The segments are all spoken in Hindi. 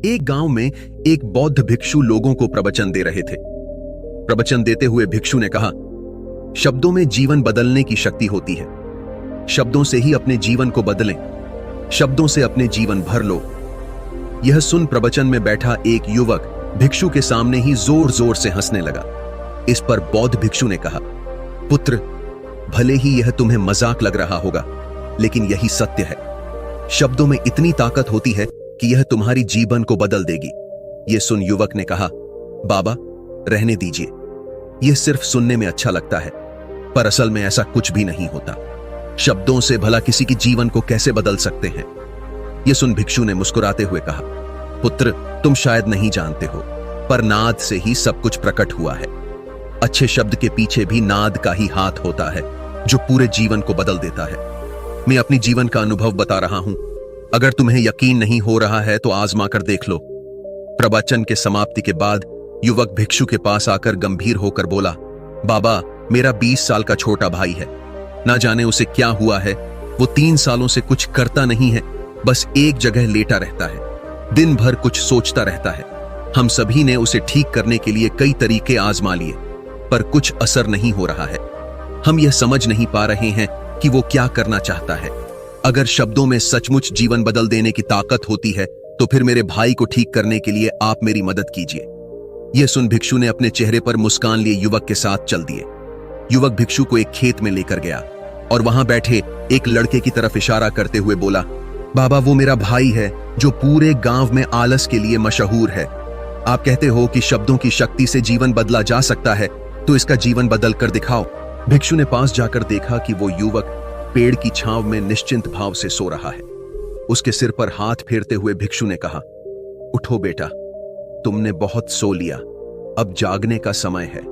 एक गांव में एक बौद्ध भिक्षु लोगों को प्रवचन दे रहे थे। प्रवचन देते हुए भिक्षु ने कहा, शब्दों में जीवन बदलने की शक्ति होती है। शब्दों से ही अपने जीवन को बदलें, शब्दों से अपने जीवन भर लो। यह सुन प्रवचन में बैठा एक युवक भिक्षु के सामने ही जोर जोर से हंसने लगा। इस पर बौद्ध भिक्षु ने कहा, पुत्र, भले ही यह तुम्हें मजाक लग रहा होगा, लेकिन यही सत्य है। शब्दों में इतनी ताकत होती है कि यह तुम्हारी जीवन को बदल देगी। यह सुन युवक ने कहा, बाबा, रहने दीजिए, यह सिर्फ सुनने में अच्छा लगता है, पर असल में ऐसा कुछ भी नहीं होता। शब्दों से भला किसी की जीवन को कैसे बदल सकते हैं? यह सुन भिक्षु ने मुस्कुराते हुए कहा, पुत्र, तुम शायद नहीं जानते हो, पर नाद से ही सब कुछ प्रकट हुआ है। अच्छे शब्द के पीछे भी नाद का ही हाथ होता है, जो पूरे जीवन को बदल देता है। मैं अपनी जीवन का अनुभव बता रहा हूं। अगर तुम्हें यकीन नहीं हो रहा है तो आजमा कर देख लो। प्रवचन के समाप्ति के बाद युवक भिक्षु के पास आकर गंभीर होकर बोला, बाबा, मेरा 20 साल का छोटा भाई है। ना जाने उसे क्या हुआ है। वो 3 सालों से कुछ करता नहीं है, बस एक जगह लेटा रहता है, दिन भर कुछ सोचता रहता है। हम सभी ने उसे ठीक करने के लिए कई तरीके आजमा लिए, पर कुछ असर नहीं हो रहा है। हम यह समझ नहीं पा रहे हैं कि वो क्या करना चाहता है। अगर शब्दों में सचमुच जीवन बदल देने की ताकत होती है तो फिर मेरे भाई को ठीक करने के लिए आप मेरी मदद कीजिए। यह सुन भिक्षु ने अपने चेहरे पर मुस्कान लिए युवक के साथ चल दिए। युवक भिक्षु को एक खेत में लेकर गया और वहां बैठे एक लड़के की तरफ इशारा करते हुए बोला, बाबा, वो मेरा भाई है जो पूरे गांव में आलस के लिए मशहूर है। आप कहते हो कि शब्दों की शक्ति से जीवन बदला जा सकता है, तो इसका जीवन बदल कर दिखाओ। भिक्षु ने पास जाकर देखा कि वो युवक पेड़ की छांव में निश्चिंत भाव से सो रहा है। उसके सिर पर हाथ फेरते हुए भिक्षु ने कहा, उठो बेटा, तुमने बहुत सो लिया, अब जागने का समय है।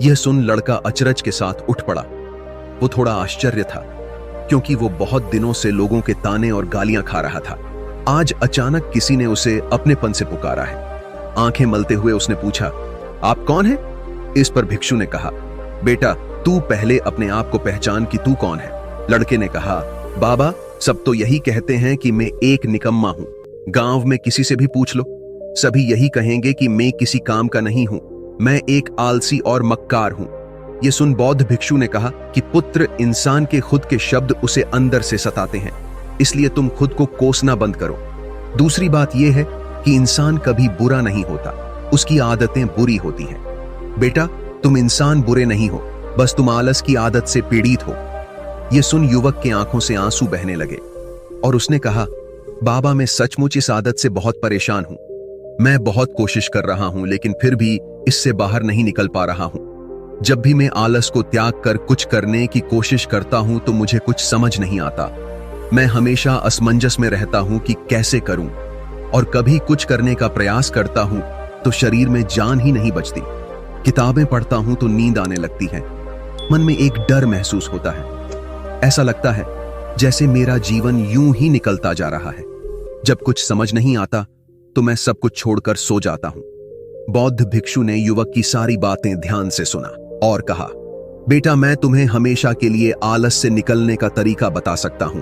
यह सुन लड़का अचरज के साथ उठ पड़ा। वो थोड़ा आश्चर्य था, क्योंकि वो बहुत दिनों से लोगों के ताने और गालियां खा रहा था। आज अचानक किसी ने उसे अपनेपन से पुकारा है। आंखें मलते हुए उसने पूछा, आप कौन हैं? इस पर भिक्षु ने कहा, बेटा, तू पहले अपने आप को पहचान कि तू कौन है। लड़के ने कहा, बाबा, सब तो यही कहते हैं कि मैं एक निकम्मा हूं। गांव में किसी से भी पूछ लो, सभी यही कहेंगे कि मैं किसी काम का नहीं हूं। मैं एक आलसी और मक्कार हूं। यह सुन बौद्ध भिक्षु ने कहा कि पुत्र, इंसान के खुद के शब्द उसे अंदर से सताते हैं, इसलिए तुम खुद को कोसना बंद करो। दूसरी बात यह है कि इंसान कभी बुरा नहीं होता, उसकी आदतें बुरी होती हैं। बेटा, तुम इंसान बुरे नहीं हो, बस तुम आलस की आदत से पीड़ित हो। यह सुन युवक के आंखों से आंसू बहने लगे और उसने कहा, बाबा, मैं सचमुच इस आदत से बहुत परेशान हूं। मैं बहुत कोशिश कर रहा हूं, लेकिन फिर भी इससे बाहर नहीं निकल पा रहा हूं। जब भी मैं आलस को त्याग कर कुछ करने की कोशिश करता हूं तो मुझे कुछ समझ नहीं आता। मैं हमेशा असमंजस में रहता हूं कि कैसे करूं, और कभी कुछ करने का प्रयास करता हूं तो शरीर में जान ही नहीं बचती। किताबें पढ़ता हूं तो नींद आने लगती है। मन में एक डर महसूस होता है। ऐसा लगता है जैसे मेरा जीवन यूं ही निकलता जा रहा है। जब कुछ समझ नहीं आता तो मैं सब कुछ छोड़कर सो जाता हूं। बौद्ध भिक्षु ने युवक की सारी बातें ध्यान से सुना और कहा, बेटा, मैं तुम्हें हमेशा के लिए आलस से निकलने का तरीका बता सकता हूं,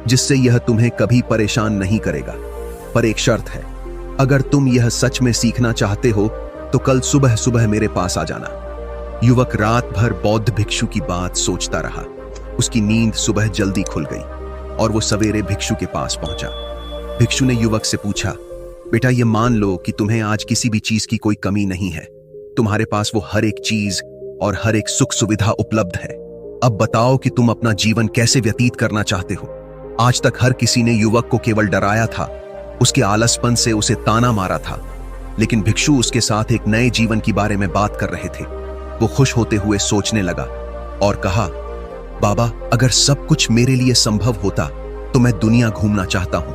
जिससे यह तुम्हें कभी परेशान नहीं करेगा। पर एक शर्त है, अगर तुम यह सच में सीखना चाहते हो तो कल सुबह सुबह मेरे पास आ जाना। युवक रात भर बौद्ध भिक्षु की बात सोचता रहा। उसकी नींद सुबह जल्दी खुल गई और वो सवेरे भिक्षु के पास पहुंचा। भिक्षु ने युवक से पूछा, बेटा, ये मान लो कि तुम्हें आज किसी भी चीज की कोई कमी नहीं है। तुम्हारे पास वो हर एक चीज और हर एक सुख सुविधा उपलब्ध है। अब बताओ कि तुम अपना जीवन कैसे व्यतीत करना चाहते हो। आज तक हर किसी ने युवक को केवल डराया था, उसके आलसपन से उसे ताना मारा था, लेकिन भिक्षु उसके साथ एक नए जीवन के बारे में बात कर रहे थे। वो खुश होते हुए सोचने लगा और कहा, बाबा, अगर सब कुछ मेरे लिए संभव होता तो मैं दुनिया घूमना चाहता हूं,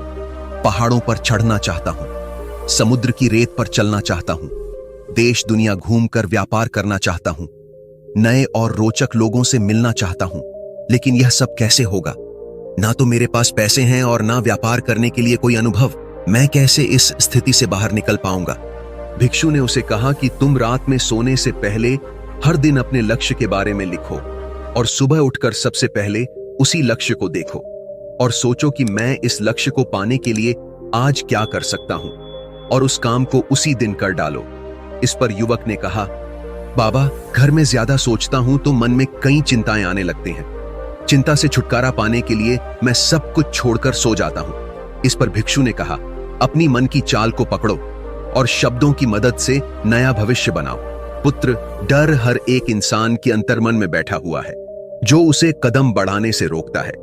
पहाड़ों पर चढ़ना चाहता हूं, समुद्र की रेत पर चलना चाहता हूं, देश दुनिया घूमकर व्यापार करना चाहता हूं, नए और रोचक लोगों से मिलना चाहता हूं। लेकिन यह सब कैसे होगा? ना तो मेरे पास पैसे हैं और ना व्यापार करने के लिए कोई अनुभव। मैं कैसे इस स्थिति से बाहर निकल पाऊंगा? भिक्षु ने उसे कहा कि तुम रात में सोने से पहले हर दिन अपने लक्ष्य के बारे में लिखो और सुबह उठकर सबसे पहले उसी लक्ष्य को देखो और सोचो कि मैं इस लक्ष्य को पाने के लिए आज क्या कर सकता हूं। और उस काम को उसी दिन कर डालो। इस पर युवक ने कहा, बाबा, घर में ज्यादा सोचता हूं तो मन में कई चिंताएं आने लगती हैं। चिंता से छुटकारा पाने के लिए मैं सब कुछ छोड़कर सो जाता हूं। इस पर भिक्षु ने कहा, अपनी मन की चाल को पकड़ो और शब्दों की मदद से नया भविष्य बनाओ। पुत्र, डर हर एक इंसान के अंतर्मन में बैठा हुआ है, जो उसे कदम बढ़ाने से रोकता है।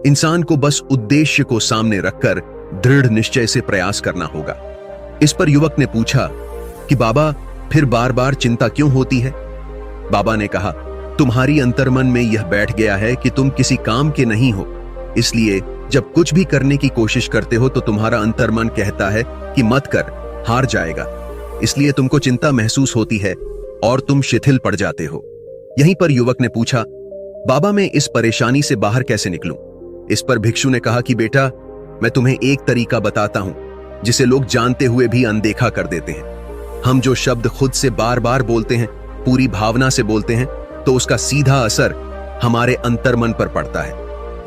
इंसान को बस उद्देश्य को सामने रखकर दृढ़ निश्चय से प्रयास करना होगा। इस पर युवक ने पूछा कि बाबा, फिर बार बार चिंता क्यों होती है? बाबा ने कहा, तुम्हारी अंतर्मन में यह बैठ गया है कि तुम किसी काम के नहीं हो, इसलिए जब कुछ भी करने की कोशिश करते हो तो तुम्हारा अंतर्मन कहता है कि मत कर, हार जाएगा। इसलिए तुमको चिंता महसूस होती है और तुम शिथिल पड़ जाते हो। यहीं पर युवक ने पूछा, बाबा, मैं इस परेशानी से बाहर कैसे निकलूं? इस पर भिक्षु ने कहा कि बेटा, मैं तुम्हें एक तरीका बताता हूं जिसे लोग जानते हुए भी अनदेखा कर देते हैं। हम जो शब्द खुद से बार बार बोलते हैं, पूरी भावना से बोलते हैं, तो उसका सीधा असर हमारे अंतर्मन पर पड़ता है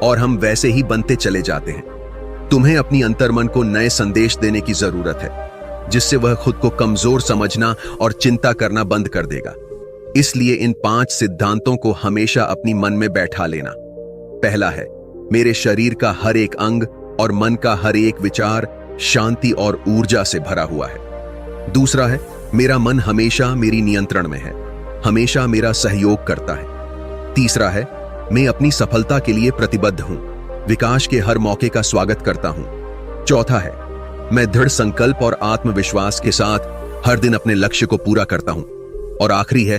और हम वैसे ही बनते चले जाते हैं। तुम्हें अपनी अंतर्मन को नए संदेश देने की जरूरत है, जिससे वह खुद को कमजोर समझना और चिंता करना बंद कर देगा। इसलिए इन 5 सिद्धांतों को हमेशा अपनी मन में बैठा लेना। पहला है, मेरे शरीर का हर एक अंग और मन का हर एक विचार शांति और ऊर्जा से भरा हुआ है। दूसरा है, मेरा मन हमेशा मेरी नियंत्रण में है, हमेशा मेरा सहयोग करता है। तीसरा है, मैं अपनी सफलता के लिए प्रतिबद्ध हूं, विकास के हर मौके का स्वागत करता हूं। चौथा है, मैं दृढ़ संकल्प और आत्मविश्वास के साथ हर दिन अपने लक्ष्य को पूरा करता हूं। और आखिरी है,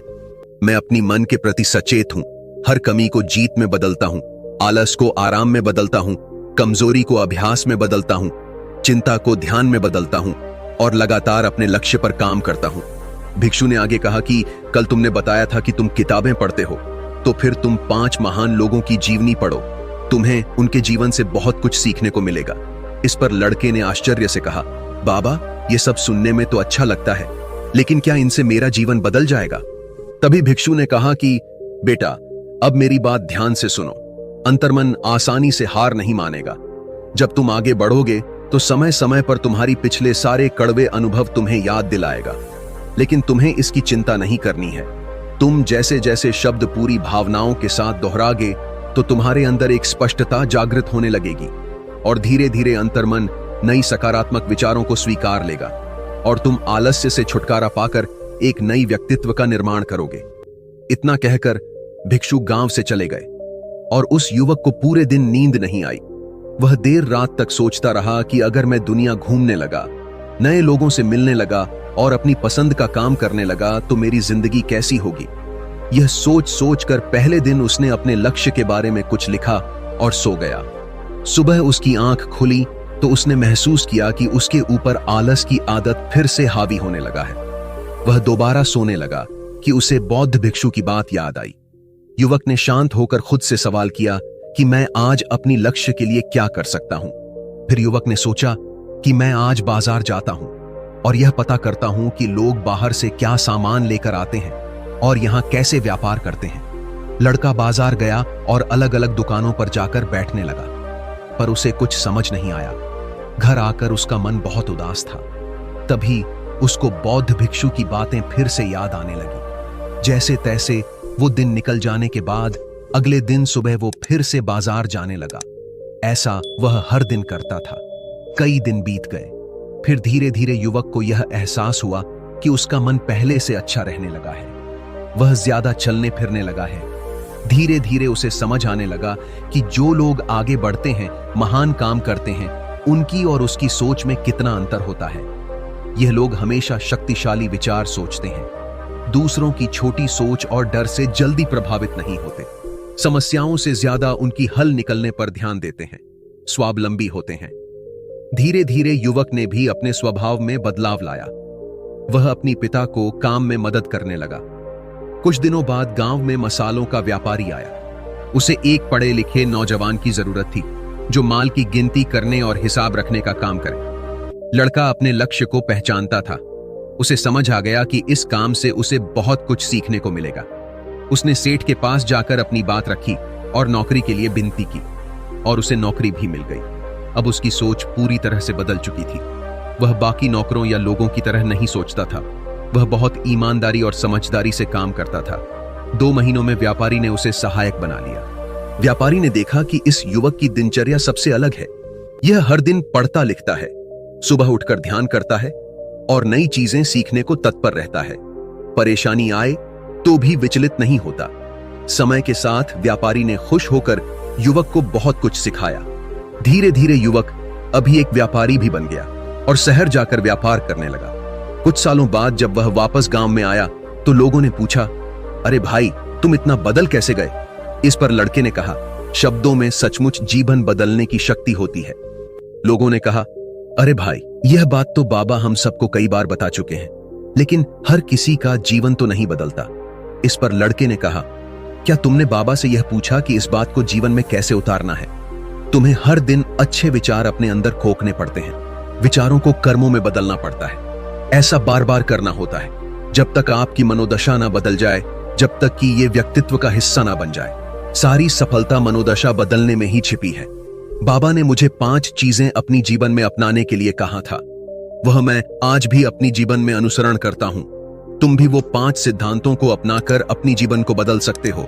मैं अपनी मन के प्रति सचेत हूं, हर कमी को जीत में बदलता हूं, आलस को आराम में बदलता हूं, कमजोरी को अभ्यास में बदलता हूं, चिंता को ध्यान में बदलता हूं और लगातार अपने लक्ष्य पर काम करता हूं। भिक्षु ने आगे कहा कि कल तुमने बताया था कि तुम किताबें पढ़ते हो, तो फिर तुम 5 महान लोगों की जीवनी पढ़ो, तुम्हें उनके जीवन से बहुत कुछ सीखने को मिलेगा। इस पर लड़के ने आश्चर्य से कहा, बाबा, ये सब सुनने में तो अच्छा लगता है, लेकिन क्या इनसे मेरा जीवन बदल जाएगा? तभी भिक्षु ने कहा कि बेटा, अब मेरी बात ध्यान से सुनो। अंतर्मन आसानी से हार नहीं मानेगा। जब तुम आगे बढ़ोगे तो समय समय पर तुम्हारी पिछले सारे कड़वे अनुभव तुम्हें याद दिलाएगा, लेकिन तुम्हें इसकी चिंता नहीं करनी है। तुम जैसे जैसे शब्द पूरी भावनाओं के साथ दोहरागे तो तुम्हारे अंदर एक स्पष्टता जागृत होने लगेगी और धीरे धीरे अंतर्मन नई सकारात्मक विचारों को स्वीकार लेगा और तुम आलस्य से छुटकारा पाकर एक नई व्यक्तित्व का निर्माण करोगे। इतना कहकर भिक्षु गांव से चले गए और उस युवक को पूरे दिन नींद नहीं आई। वह देर रात तक सोचता रहा कि अगर मैं दुनिया घूमने लगा, नए लोगों से मिलने लगा और अपनी पसंद का काम करने लगा तो मेरी जिंदगी कैसी होगी। यह सोच सोचकर पहले दिन उसने अपने लक्ष्य के बारे में कुछ लिखा और सो गया। सुबह उसकी आंख खुली तो उसने महसूस किया कि उसके ऊपर आलस की आदत फिर से हावी होने लगा है। वह दोबारा सोने लगा कि उसे बौद्ध भिक्षु की बात याद आई। युवक ने शांत होकर खुद से सवाल किया कि मैं आज अपनी लक्ष्य के लिए क्या कर सकता हूं। फिर युवक ने सोचा कि मैं आज बाजार जाता हूं और यह पता करता हूं कि लोग बाहर से क्या सामान लेकर आते हैं और यहां कैसे व्यापार करते हैं। लड़का बाजार गया और अलग अलग दुकानों पर जाकर बैठने लगा, पर उसे कुछ समझ नहीं आया। घर आकर उसका मन बहुत उदास था। तभी उसको बौद्ध भिक्षु की बातें फिर से याद आने लगी। जैसे तैसे वो दिन निकल जाने के बाद अगले दिन सुबह वो फिर से बाजार जाने लगा। ऐसा वह हर दिन करता था। कई दिन बीत गए। फिर धीरे धीरे युवक को यह एहसास हुआ कि उसका मन पहले से अच्छा रहने लगा है। वह ज्यादा चलने फिरने लगा है। धीरे धीरे उसे समझ आने लगा कि जो लोग आगे बढ़ते हैं, महान काम करते हैं, उनकी और उसकी सोच में कितना अंतर होता है। यह लोग हमेशा शक्तिशाली विचार सोचते हैं, दूसरों की छोटी सोच और डर से जल्दी प्रभावित नहीं होते, समस्याओं से ज्यादा उनकी हल निकलने पर ध्यान देते हैं, स्वावलंबी होते हैं। धीरे धीरे युवक ने भी अपने स्वभाव में बदलाव लाया। वह अपनी पिता को काम में मदद करने लगा। कुछ दिनों बाद गांव में मसालों का व्यापारी आया। उसे एक पढ़े लिखे नौजवान की जरूरत थी जो माल की गिनती करने और हिसाब रखने का काम करे। लड़का अपने लक्ष्य को पहचानता था। उसे समझ आ गया कि इस काम से उसे बहुत कुछ सीखने को मिलेगा। उसने सेठ के पास जाकर अपनी बात रखी और नौकरी के लिए विनती की और उसे नौकरी भी मिल गई। अब उसकी सोच पूरी तरह से बदल चुकी थी। वह बाकी नौकरों या लोगों की तरह नहीं सोचता था। वह बहुत ईमानदारी और समझदारी से काम करता था। 2 महीनों में व्यापारी ने उसे सहायक बना लिया। व्यापारी ने देखा कि इस युवक की दिनचर्या सबसे अलग है। यह हर दिन पढ़ता लिखता है, सुबह उठकर ध्यान करता है और नई चीजें सीखने को तत्पर रहता है। परेशानी आए तो भी विचलित नहीं होता। समय के साथ व्यापारी ने खुश होकर युवक को बहुत कुछ सिखाया। धीरे धीरे युवक अभी एक व्यापारी भी बन गया और शहर जाकर व्यापार करने लगा। कुछ सालों बाद जब वह वापस गांव में आया तो लोगों ने पूछा, अरे भाई, तुम इतना बदल कैसे गए? इस पर लड़के ने कहा, शब्दों में सचमुच जीवन बदलने की शक्ति होती है। लोगों ने कहा, अरे भाई, यह बात तो बाबा हम सबको कई बार बता चुके हैं, लेकिन हर किसी का जीवन तो नहीं बदलता। इस पर लड़के ने कहा, क्या तुमने बाबा से यह पूछा कि इस बात को जीवन में कैसे उतारना है? तुम्हें हर दिन अच्छे विचार अपने अंदर खोकने पड़ते हैं, विचारों को कर्मों में बदलना पड़ता है। ऐसा बार बार करना होता है जब तक आपकी मनोदशा ना बदल जाए, जब तक कि ये व्यक्तित्व का हिस्सा ना बन जाए। सारी सफलता मनोदशा बदलने में ही छिपी है। बाबा ने मुझे 5 चीजें अपनी जीवन में अपनाने के लिए कहा था, वह मैं आज भी अपनी जीवन में अनुसरण करता हूं। तुम भी वो 5 सिद्धांतों को अपनाकर अपनी जीवन को बदल सकते हो।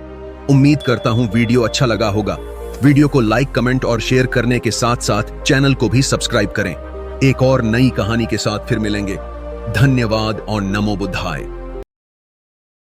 उम्मीद करता हूं वीडियो अच्छा लगा होगा। वीडियो को लाइक, कमेंट और शेयर करने के साथ साथ चैनल को भी सब्सक्राइब करें। एक और नई कहानी के साथ फिर मिलेंगे। धन्यवाद और नमो बुद्धाय।